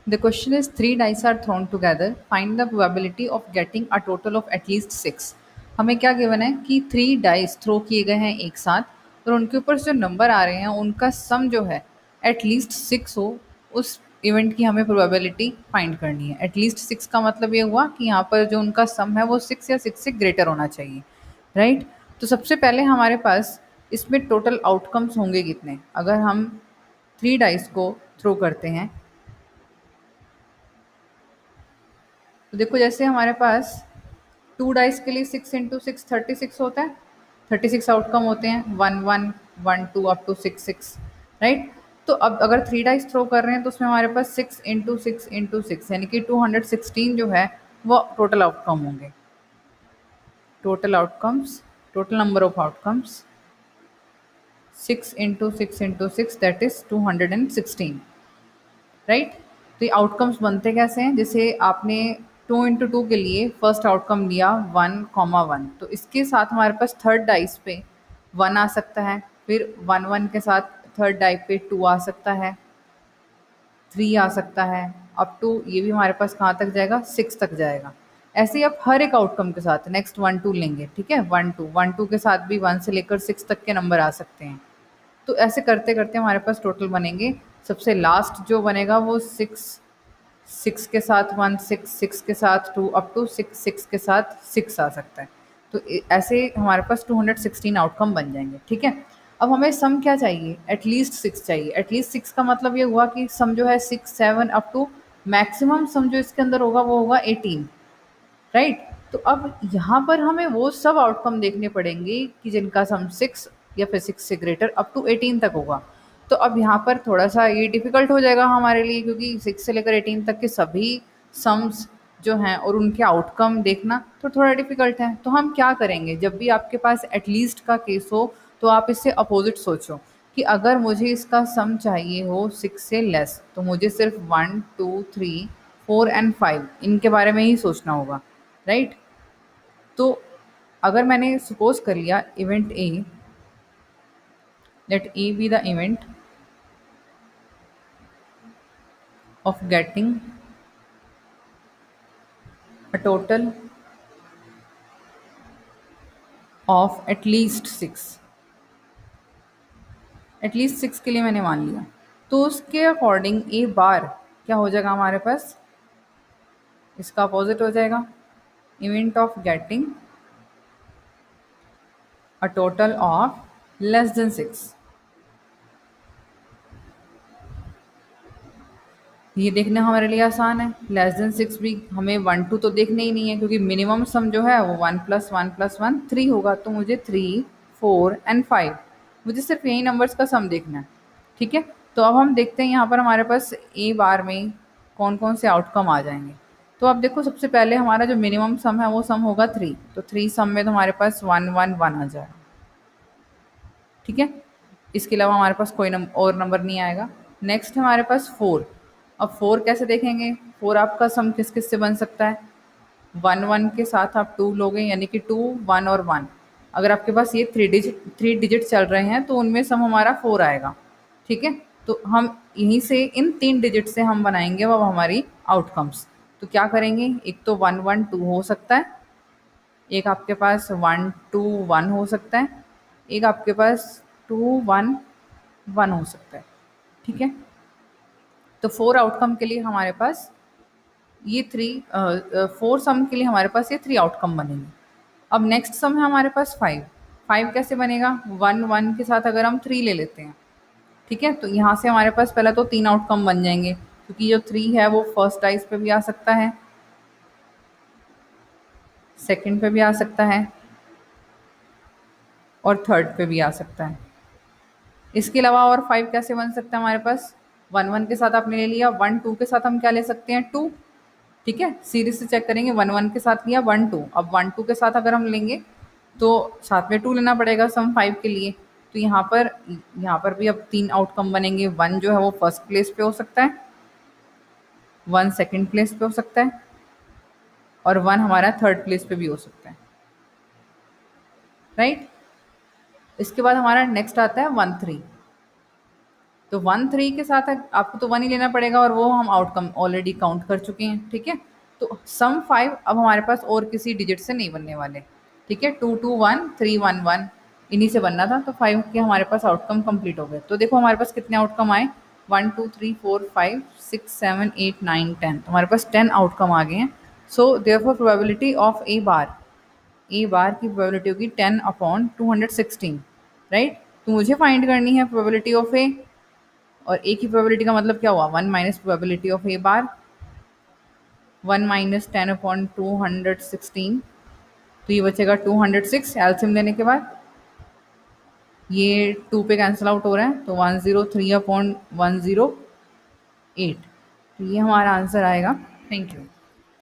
The question is three dice are thrown together. Find the probability of getting a total of at least six. हमें क्या given है कि three dice throw किए गए हैं एक साथ और उनके ऊपर जो नंबर आ रहे हैं उनका सम जो है एटलीस्ट सिक्स हो, उस इवेंट की हमें प्रोबेबिलिटी फाइंड करनी है। एटलीस्ट सिक्स का मतलब ये हुआ कि यहाँ पर जो उनका सम है वो सिक्स या सिक्स से ग्रेटर होना चाहिए, राइट। तो सबसे पहले हमारे पास इसमें टोटल आउटकम्स होंगे कितने, अगर हम थ्री डाइस को थ्रो करते हैं तो देखो जैसे हमारे पास टू डाइस के लिए सिक्स इंटू सिक्स 36 होता है, 36 आउटकम होते हैं, one one one two up to six six, right. तो अब अगर थ्री डाइस थ्रो कर रहे हैं तो उसमें हमारे पास सिक्स इंटू सिक्स यानी कि 216 जो है वो टोटल आउटकम होंगे। Total outcomes, total number of outcomes six into six that is 216, right. तो ये आउटकम्स बनते कैसे हैं, जैसे आपने टू इंटू टू के लिए फर्स्ट आउटकम लिया वन कॉमा वन, तो इसके साथ हमारे पास थर्ड डाइस पे वन आ सकता है, फिर वन वन के साथ थर्ड डाइस पे टू आ सकता है, थ्री आ सकता है, अप टू ये भी हमारे पास कहाँ तक जाएगा, सिक्स तक जाएगा। ऐसे ही आप हर एक आउटकम के साथ नेक्स्ट वन टू लेंगे, ठीक है, वन टू के साथ भी वन से लेकर सिक्स तक के नंबर आ सकते हैं। तो ऐसे करते करते हमारे पास टोटल बनेंगे, सबसे लास्ट जो बनेगा वो सिक्स, सिक्स के साथ वन सिक्स, सिक्स के साथ two up to six, six के साथ सिक्स आ सकता है। तो ऐसे हमारे पास 216 आउटकम बन जाएंगे, ठीक है। अब हमें सम क्या चाहिए, एटलीस्ट सिक्स चाहिए। एटलीस्ट सिक्स का मतलब ये हुआ कि सम जो है six seven up to maximum sum जो इसके अंदर होगा वो होगा 18, राइट। तो अब यहाँ पर हमें वो सब आउटकम देखने पड़ेंगे कि जिनका सम सिक्स या फिर सिक्स से ग्रेटर अप टू 18 तक होगा। तो अब यहाँ पर थोड़ा सा ये डिफिकल्ट हो जाएगा हमारे लिए, क्योंकि सिक्स से लेकर 18 तक के सभी सम्स जो हैं और उनके आउटकम देखना तो थोड़ा डिफिकल्ट है। तो हम क्या करेंगे, जब भी आपके पास एटलीस्ट का केस हो तो आप इससे अपोजिट सोचो कि अगर मुझे इसका सम चाहिए हो सिक्स से लेस तो मुझे सिर्फ one two three four and five इनके बारे में ही सोचना होगा, राइट। तो अगर मैंने सपोज कर लिया event A, let A be the event of getting a total of at least six, at least six के लिए मैंने मान लिया, तो उसके अकॉर्डिंग ए बार क्या हो जाएगा हमारे पास, इसका अपोजिट हो जाएगा, event of getting a total of less than six. ये देखना हमारे लिए आसान है, लेस देन सिक्स भी हमें वन टू तो देखने ही नहीं है, क्योंकि मिनिमम सम जो है वो वन प्लस वन थ्री होगा, तो मुझे थ्री फोर एंड फाइव, मुझे सिर्फ यही नंबर्स का सम देखना है, ठीक है। तो अब हम देखते हैं यहाँ पर हमारे पास ए बार में कौन कौन से आउटकम आ जाएंगे। तो अब देखो सबसे पहले हमारा जो मिनिमम सम है वो सम होगा थ्री, तो थ्री सम में तो हमारे पास वन वन वन आ जाएगा, ठीक है। इसके अलावा हमारे पास कोई और नंबर नहीं आएगा। नेक्स्ट हमारे पास फोर, अब फोर कैसे देखेंगे, फोर आपका सम किस किस से बन सकता है, वन वन के साथ आप टू लोगे यानी कि टू वन और वन, अगर आपके पास ये थ्री डिजिट चल रहे हैं तो उनमें सम हमारा फोर आएगा, ठीक है। तो हम यहीं से इन तीन डिजिट से हम बनाएंगे वो हमारी आउटकम्स। तो क्या करेंगे, एक तो वन वन टू हो सकता है, एक आपके पास वन टू वन हो सकता है, एक आपके पास टू वन वन हो सकता है, ठीक है। तो फोर आउटकम के लिए हमारे पास ये थ्री, फोर सम के लिए हमारे पास ये थ्री आउटकम बनेंगे। अब नेक्स्ट सम है हमारे पास फाइव, फाइव कैसे बनेगा, वन वन के साथ अगर हम थ्री ले लेते हैं, ठीक है, तो यहाँ से हमारे पास पहले तो तीन आउटकम बन जाएंगे, क्योंकि जो थ्री है वो फर्स्ट डाइस पे भी आ सकता है, सेकंड पे भी आ सकता है और थर्ड पे भी आ सकता है। इसके अलावा और फाइव कैसे बन सकता है हमारे पास, वन वन के साथ आपने ले लिया, वन टू के साथ हम क्या ले सकते हैं, टू, ठीक है, सीरीज से चेक करेंगे, वन वन के साथ लिया वन टू, अब वन टू के साथ अगर हम लेंगे तो साथ में टू लेना पड़ेगा सम फाइव के लिए। तो यहाँ पर भी अब तीन आउटकम बनेंगे, वन जो है वो फर्स्ट प्लेस पे हो सकता है, वन सेकंड प्लेस पे हो सकता है और वन हमारा थर्ड प्लेस पे भी हो सकता है, राइट। इसके बाद हमारा नेक्स्ट आता है वन थ्री, तो 1 3 के साथ आपको तो 1 ही लेना पड़ेगा और वो हम आउटकम ऑलरेडी काउंट कर चुके हैं, ठीक है। तो सम 5 अब हमारे पास और किसी डिजिट से नहीं बनने वाले, ठीक है। 2 2 1 3 1 1 इन्हीं से बनना था, तो 5 के हमारे पास आउटकम कंप्लीट हो गए। तो देखो हमारे पास कितने आउटकम आए, 1 2 3 4 5 6 7 8 9 10, तो हमारे पास 10 आउटकम आ गए हैं। सो देयरफॉर प्रोबेबिलिटी ऑफ ए बार की प्रोबेबिलिटी होगी 10/216, राइट। तो मुझे फाइंड करनी है प्रोबेबिलिटी ऑफ ए, और ए की प्रोबेबिलिटी का मतलब क्या हुआ, 1 minus probability of A bar, 1 minus 10/216, तो ये बचेगा 206 एल्सियम लेने के बाद। ये 2 पे कैंसिल आउट हो रहा है, तो 103/108, तो ये हमारा आंसर आएगा। Thank you.